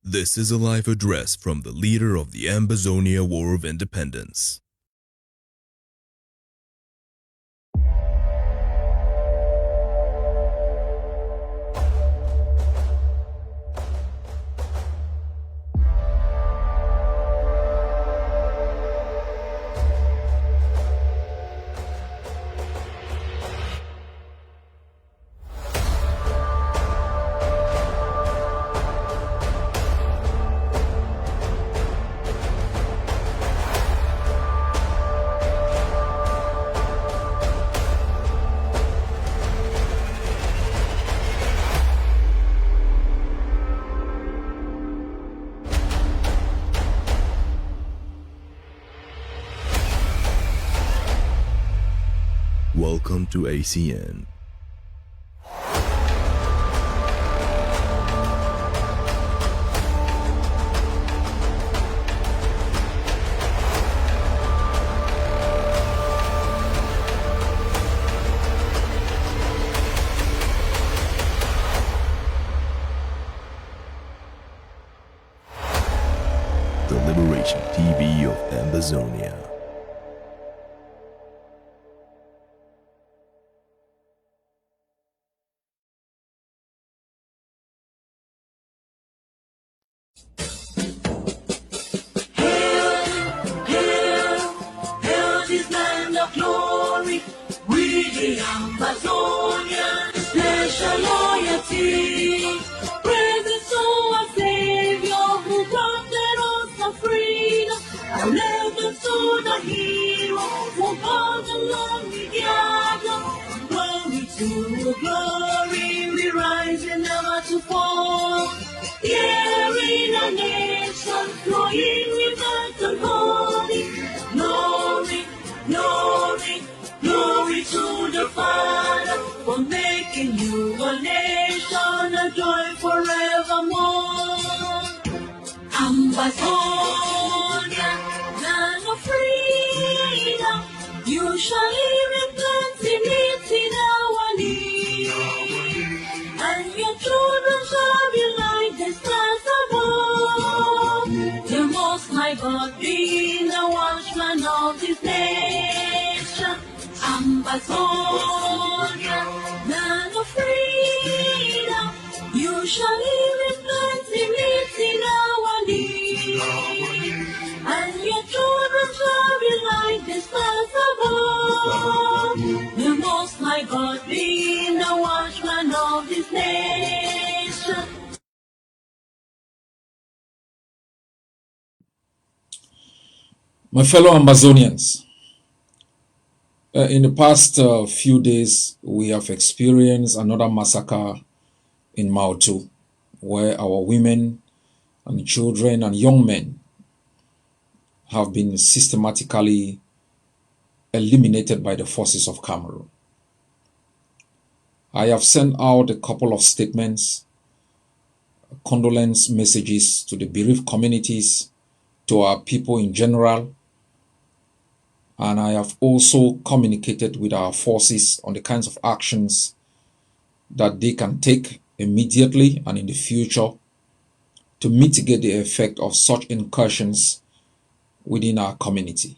This is a live address from the leader of the Ambazonia War of Independence. Welcome to ACN. The Liberation TV of Ambazonia. Ambazonians, special loyalty. Praises to our Savior who granted us the freedom. Allegiance to the hero who brought along the gather. Glory to glory, we rise and never to fall. Here in a nation, flowing with and holy. Glory, glory, glory to the Father for making you a nation, a joy forevermore. Ambazonia, land of freedom, you shall live in plenty in our need, and your children shall be like the stars above. The Most High God being the watchman of this nation. Ambazonia, land of freedom, you shall live in plenty in our need, and your children shall be like the stars above. The Most High God being the watchman of this nation. My fellow Ambazonians, in the past few days, we have experienced another massacre in Mautu, where our women and children and young men have been systematically eliminated by the forces of Cameroon. I have sent out a couple of statements, condolence messages to the bereaved communities, to our people in general, and I have also communicated with our forces on the kinds of actions that they can take immediately and in the future to mitigate the effect of such incursions within our community.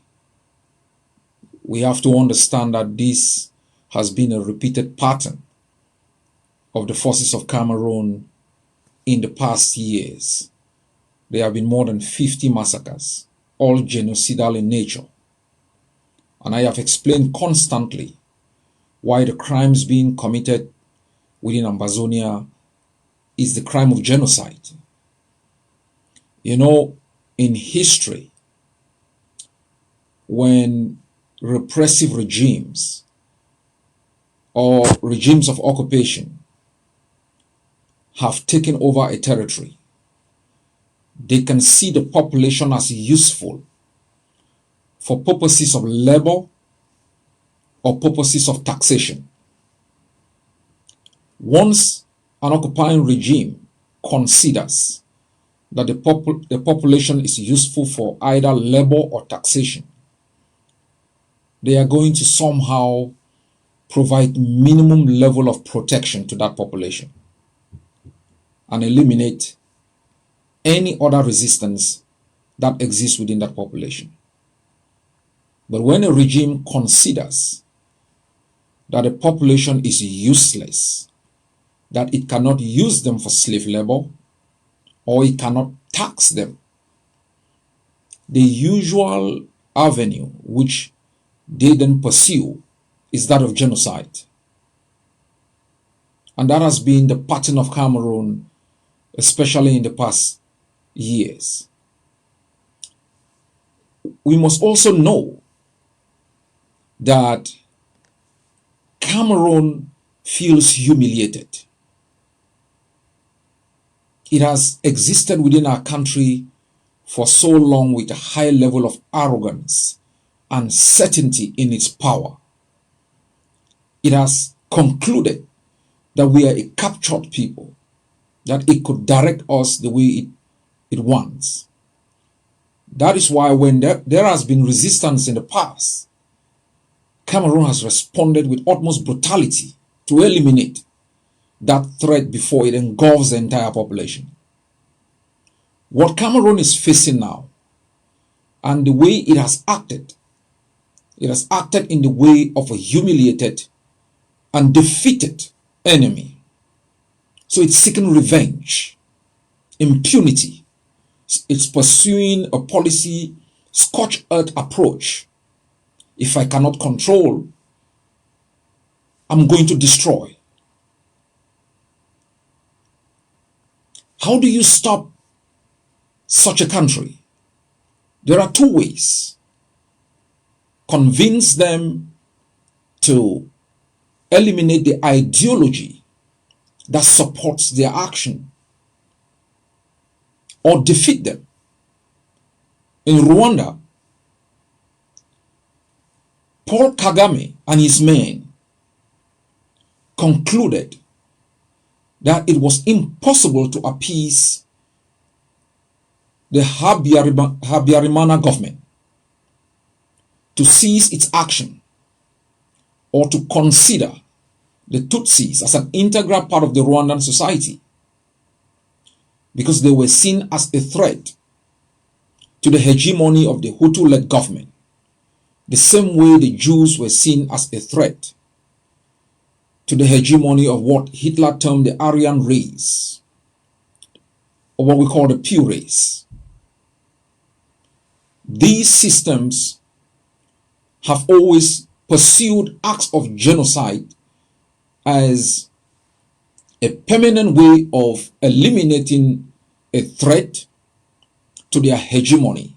We have to understand that this has been a repeated pattern of the forces of Cameroon in the past years. There have been more than 50 massacres, all genocidal in nature. And I have explained constantly why the crimes being committed within Ambazonia is the crime of genocide. You know, in history, when repressive regimes or regimes of occupation have taken over a territory, they can see the population as useful for purposes of labor or purposes of taxation. Once an occupying regime considers that the population is useful for either labor or taxation, they are going to somehow provide minimum level of protection to that population and eliminate any other resistance that exists within that population. But when a regime considers that a population is useless, that it cannot use them for slave labor, or it cannot tax them, the usual avenue which they then pursue is that of genocide. And that has been the pattern of Cameroon, especially in the past years. We must also know that Cameroon feels humiliated. It has existed within our country for so long with a high level of arrogance and certainty in its power. It has concluded that we are a captured people, that it could direct us the way it wants. That is why when there has been resistance in the past, Cameroon has responded with utmost brutality to eliminate that threat before it engulfs the entire population. What Cameroon is facing now, and the way it has acted in the way of a humiliated and defeated enemy. So it's seeking revenge, impunity. It's pursuing a policy, scorched earth approach. If I cannot control, I'm going to destroy. How do you stop such a country? There are two ways. Convince them to eliminate the ideology that supports their action, or defeat them. In Rwanda, Paul Kagame and his men concluded that it was impossible to appease the Habyarimana government to cease its action or to consider the Tutsis as an integral part of the Rwandan society, because they were seen as a threat to the hegemony of the Hutu-led government, the same way the Jews were seen as a threat to the hegemony of what Hitler termed the Aryan race, or what we call the pure race. These systems have always pursued acts of genocide as a permanent way of eliminating a threat to their hegemony.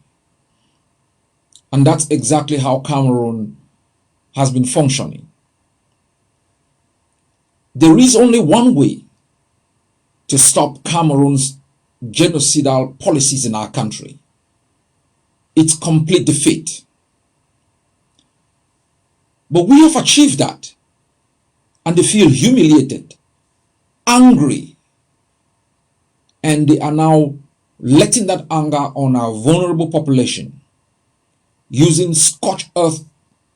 And that's exactly how Cameroon has been functioning. There is only one way to stop Cameroon's genocidal policies in our country. It's complete defeat. But we have achieved that, and they feel humiliated, angry, and they are now letting that anger on our vulnerable population, using scorched earth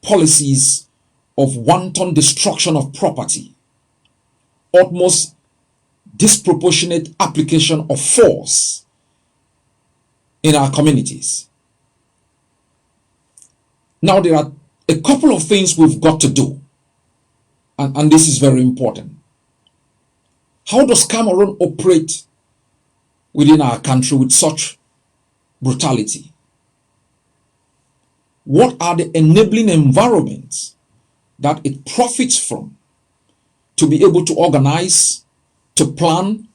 policies of wanton destruction of property, utmost disproportionate application of force in our communities. Now there are a couple of things we've got to do, and this is very important. How does Cameroon operate within our country with such brutality? What are the enabling environments that it profits from to be able to organize, to plan,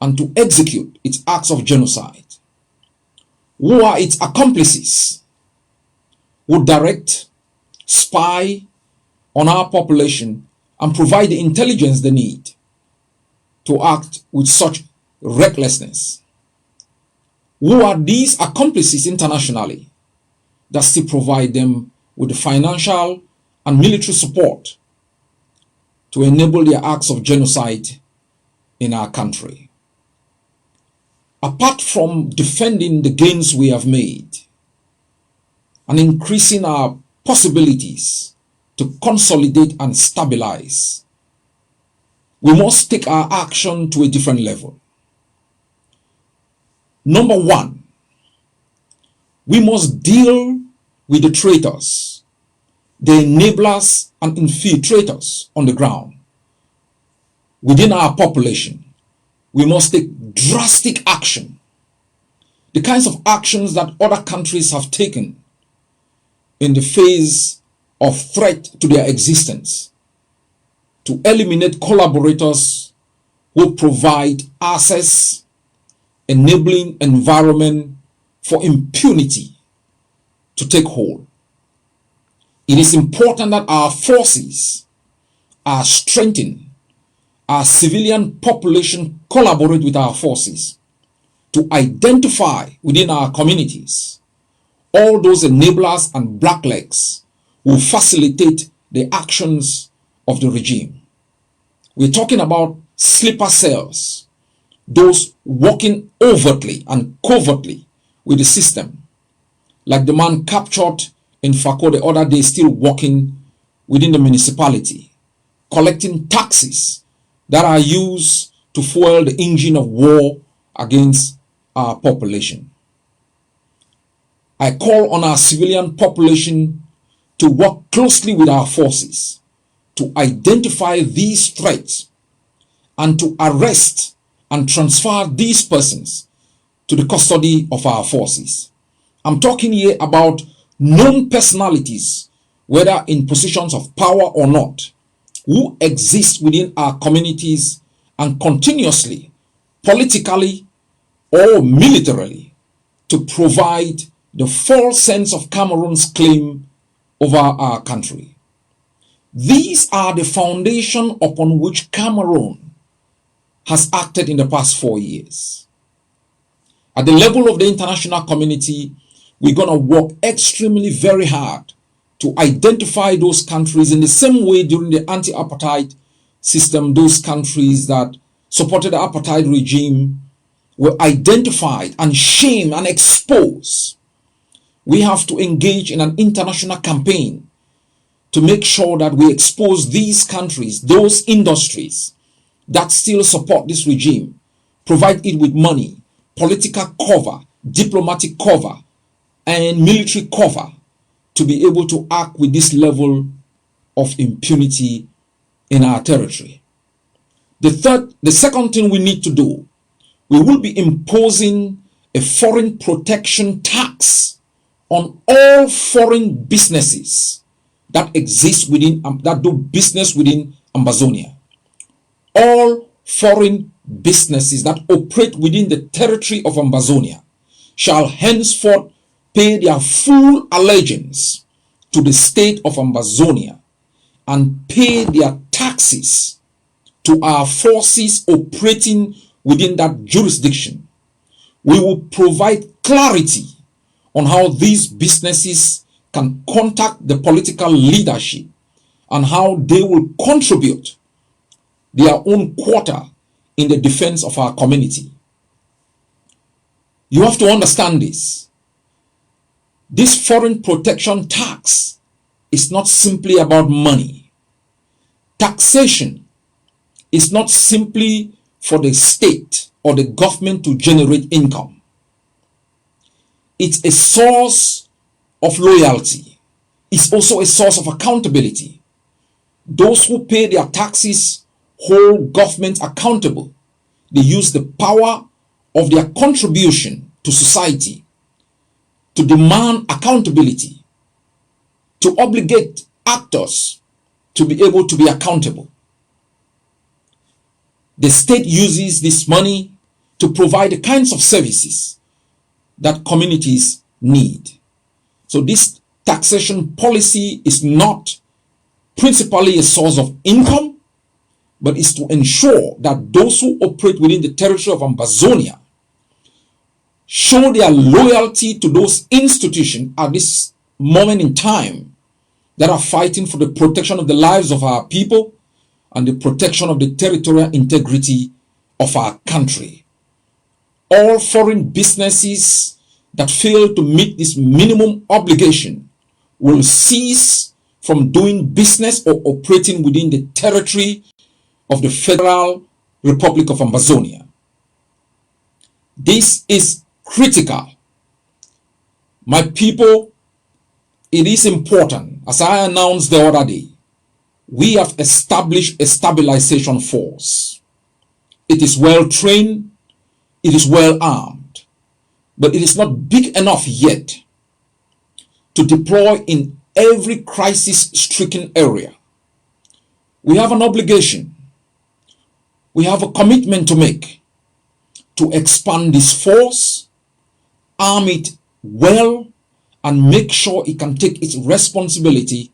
and to execute its acts of genocide? Who are its accomplices who direct, spy on our population and provide the intelligence they need to act with such recklessness? Who are these accomplices internationally that still provide them with the financial and military support to enable their acts of genocide in our country? Apart from defending the gains we have made and increasing our possibilities to consolidate and stabilize, we must take our action to a different level. Number one, we must deal with the traitors, the enablers and infiltrators on the ground. Within our population, we must take drastic action. The kinds of actions that other countries have taken in the face of threat to their existence, to eliminate collaborators who provide access, enabling environment for impunity to take hold. It is important that our forces are strengthened, our civilian population collaborate with our forces to identify within our communities all those enablers and blacklegs who facilitate the actions of the regime. We're talking about sleeper cells, those working overtly and covertly with the system, like the man captured in Fako the other day, still working within the municipality, collecting taxes that are used to fuel the engine of war against our population. I call on our civilian population to work closely with our forces to identify these threats and to arrest and transfer these persons to the custody of our forces. I'm talking here about known personalities, whether in positions of power or not, who exist within our communities and continuously, politically or militarily, to provide the false sense of Cameroon's claim over our country. These are the foundation upon which Cameroon has acted in the past 4 years. At the level of the international community, we're going to work extremely very hard to identify those countries in the same way during the anti-apartheid system. Those countries that supported the apartheid regime were identified and shamed and exposed. We have to engage in an international campaign to make sure that we expose these countries, those industries that still support this regime, provide it with money, political cover, diplomatic cover, and military cover to be able to act with this level of impunity in our territory. The second thing we need to do, we will be imposing a foreign protection tax on all foreign businesses that exist within, that do business within Ambazonia. All foreign businesses that operate within the territory of Ambazonia shall henceforth pay their full allegiance to the state of Ambazonia and pay their taxes to our forces operating within that jurisdiction. We will provide clarity on how these businesses can contact the political leadership and how they will contribute their own quota in the defense of our community. You have to understand this. This foreign protection tax is not simply about money. Taxation is not simply for the state or the government to generate income. It's a source of loyalty. It's also a source of accountability. Those who pay their taxes hold government accountable. They use the power of their contribution to society to demand accountability, to obligate actors to be able to be accountable. The state uses this money to provide the kinds of services that communities need. So this taxation policy is not principally a source of income, but is to ensure that those who operate within the territory of Ambazonia show their loyalty to those institutions at this moment in time that are fighting for the protection of the lives of our people and the protection of the territorial integrity of our country. All foreign businesses that fail to meet this minimum obligation will cease from doing business or operating within the territory of the Federal Republic of Ambazonia. This is critical. My people, it is important. As I announced the other day, we have established a stabilization force. It is well trained, it is well armed, but it is not big enough yet to deploy in every crisis-stricken area. We have an obligation, we have a commitment to make to expand this force, arm it well, and make sure it can take its responsibility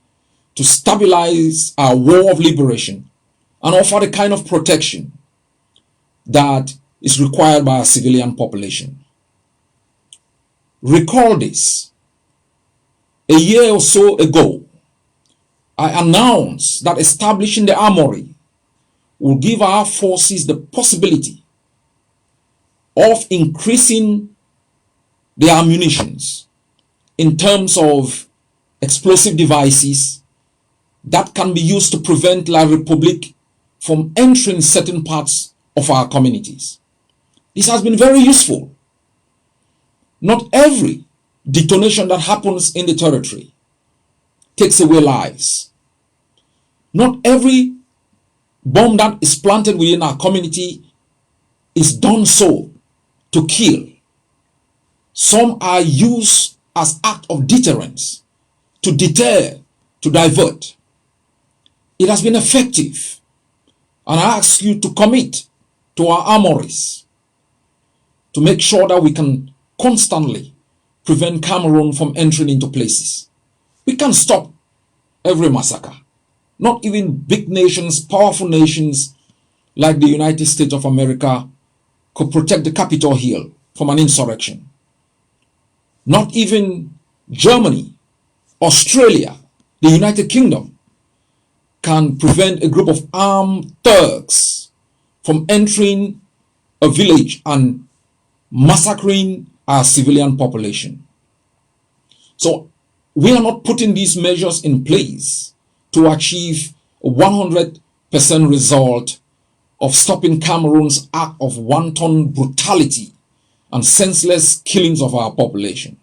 to stabilize our war of liberation and offer the kind of protection that is required by our civilian population. Recall this. A year or so ago, I announced that establishing the armory will give our forces the possibility of increasing their ammunitions in terms of explosive devices that can be used to prevent La Republique from entering certain parts of our communities. This has been very useful. Not every detonation that happens in the territory takes away lives. Not every bomb that is planted within our community is done so to kill. Some are used as act of deterrence, to deter, to divert. It has been effective, and I ask you to commit to our armories to make sure that we can constantly prevent Cameroon from entering into places. We can't stop every massacre. Not even big nations, powerful nations like the United States of America could protect the Capitol Hill from an insurrection. Not even Germany, Australia, the United Kingdom can prevent a group of armed thugs from entering a village and massacring our civilian population. So we are not putting these measures in place to achieve a 100% result of stopping Cameroon's act of wanton brutality and senseless killings of our population.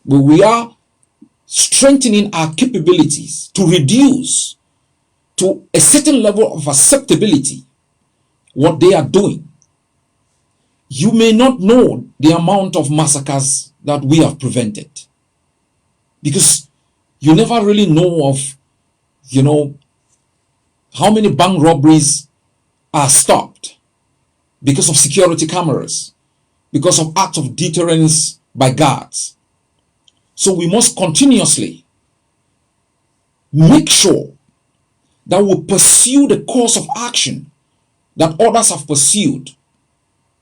But we are strengthening our capabilities to reduce to a certain level of acceptability what they are doing. You may not know the amount of massacres that we have prevented, because you never really know of, how many bank robberies are stopped because of security cameras, because of acts of deterrence by guards. So we must continuously make sure that we pursue the course of action that others have pursued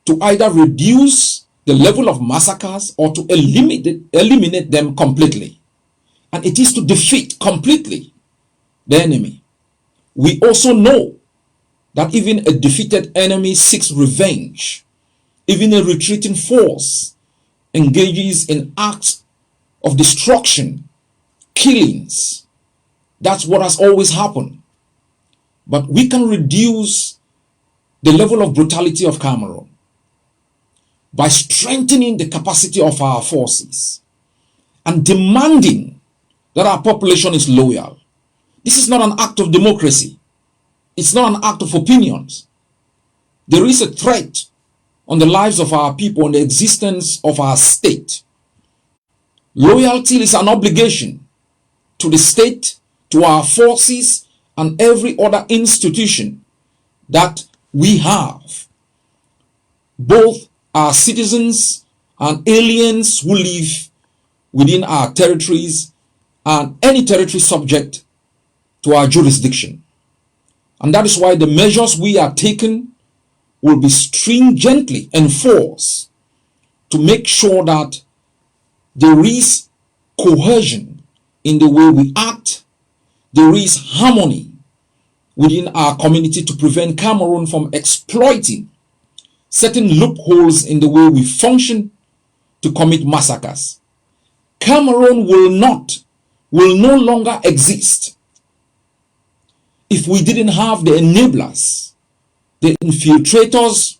to either reduce the level of massacres or to eliminate them completely. And it is to defeat completely the enemy. We also know that even a defeated enemy seeks revenge. Even a retreating force engages in acts of destruction, killings. That's what has always happened. But we can reduce the level of brutality of Cameroon by strengthening the capacity of our forces and demanding that our population is loyal. This is not an act of democracy. It's not an act of opinions. There is a threat on the lives of our people and the existence of our state. Loyalty is an obligation to the state, to our forces, and every other institution that we have. Both our citizens and aliens who live within our territories and any territory subject to our jurisdiction. And that is why the measures we are taking will be stringently enforced to make sure that there is cohesion in the way we act, there is harmony within our community to prevent Cameroon from exploiting certain loopholes in the way we function to commit massacres. Cameroon will no longer exist if we didn't have the enablers, the infiltrators,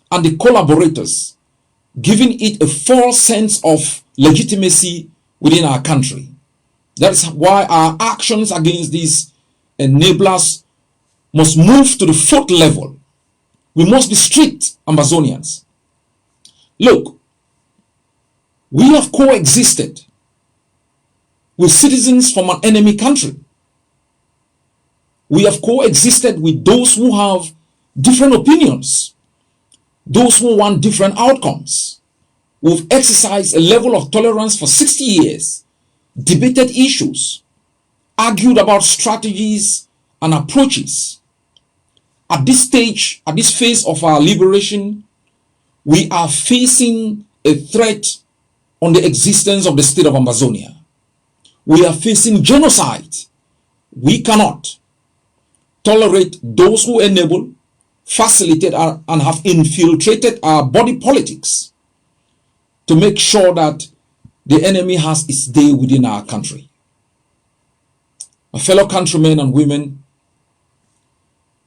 and the collaborators giving it a false sense of legitimacy within our country. That's why our actions against these enablers must move to the fourth level. We must be strict, Ambazonians. Look, we have coexisted with citizens from an enemy country. We have coexisted with those who have different opinions, those who want different outcomes. We've exercised a level of tolerance for 60 years, debated issues, argued about strategies and approaches. At this stage, at this phase of our liberation, we are facing a threat on the existence of the state of Ambazonia. We are facing genocide. We cannot tolerate those who enable, facilitate, and have infiltrated our body politics to make sure that the enemy has its day within our country. My fellow countrymen and women,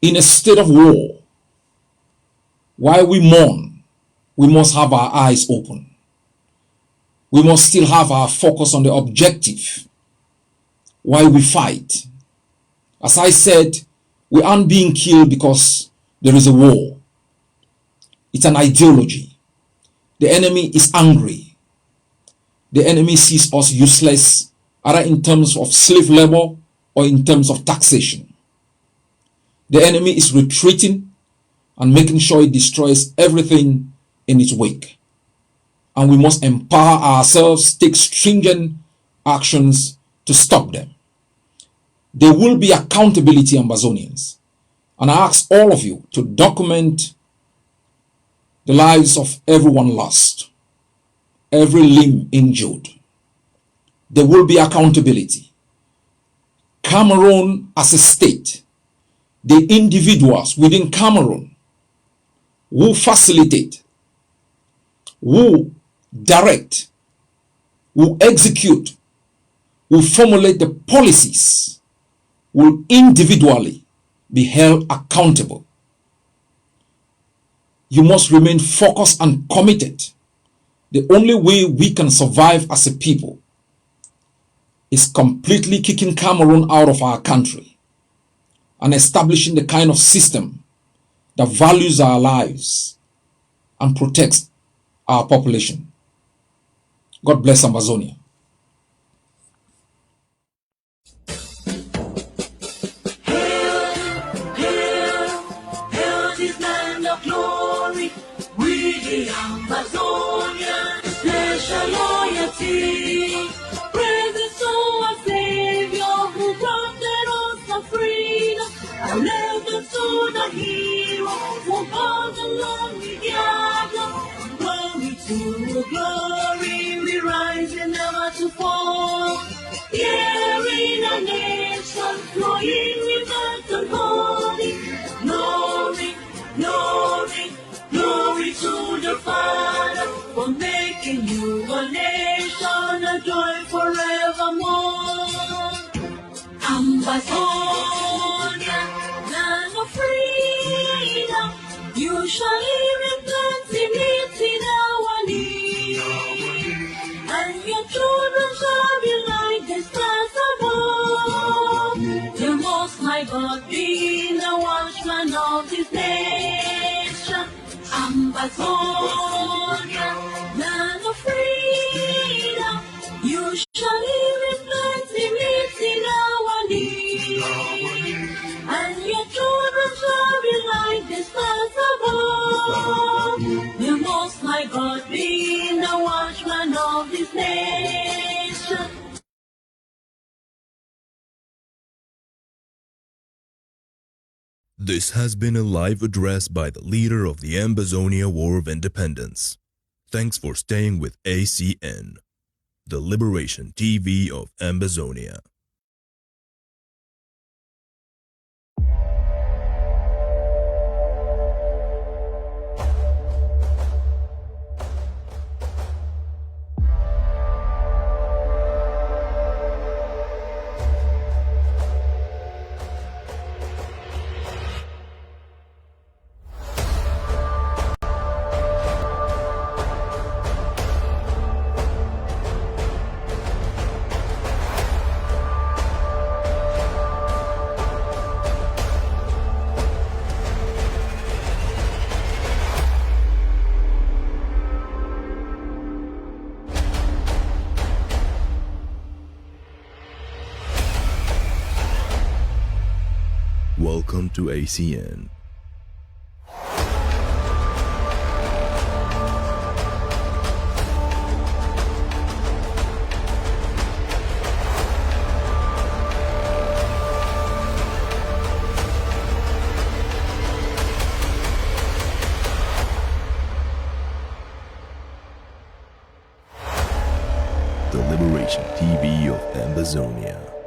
in a state of war, while we mourn, we must have our eyes open. We must still have our focus on the objective while we fight. As I said, we aren't being killed because there is a war. It's an ideology. The enemy is angry. The enemy sees us useless, either in terms of slave labor or in terms of taxation. The enemy is retreating and making sure it destroys everything in its wake. And we must empower ourselves, take stringent actions to stop them. There will be accountability, Ambazonians. And I ask all of you to document the lives of everyone lost, every limb injured. There will be accountability. Cameroon as a state, the individuals within Cameroon who facilitate, who direct, who execute, who formulate the policies, will individually be held accountable. You must remain focused and committed. The only way we can survive as a people is completely kicking Cameroon out of our country and establishing the kind of system that values our lives and protects our population. God bless Amazonia. Ambazonians, special loyalty. Praises to our Savior who granted us the freedom. Allegiance to the hero who brought the lonely gather. Glory to glory, we rise and never to fall. Here in a nation flowing with earth and holy. Glory, glory, glory to the Father for making you a nation, a joy forevermore. Ambazonia, land of freedom, you shall live in plenty, meeting our need. And your children shall be like the stars above. The Most High God be the watchman of this nation. Ambazonia, land of freedom, you shall live in plenty, meeting our need. And your children shall be like the stars above. The Most High God be the watchman of this nation. This has been a live address by the leader of the Ambazonia War of Independence. Thanks for staying with ACN, the Liberation TV of Ambazonia. Welcome to ACN. The Liberation TV of Ambazonia.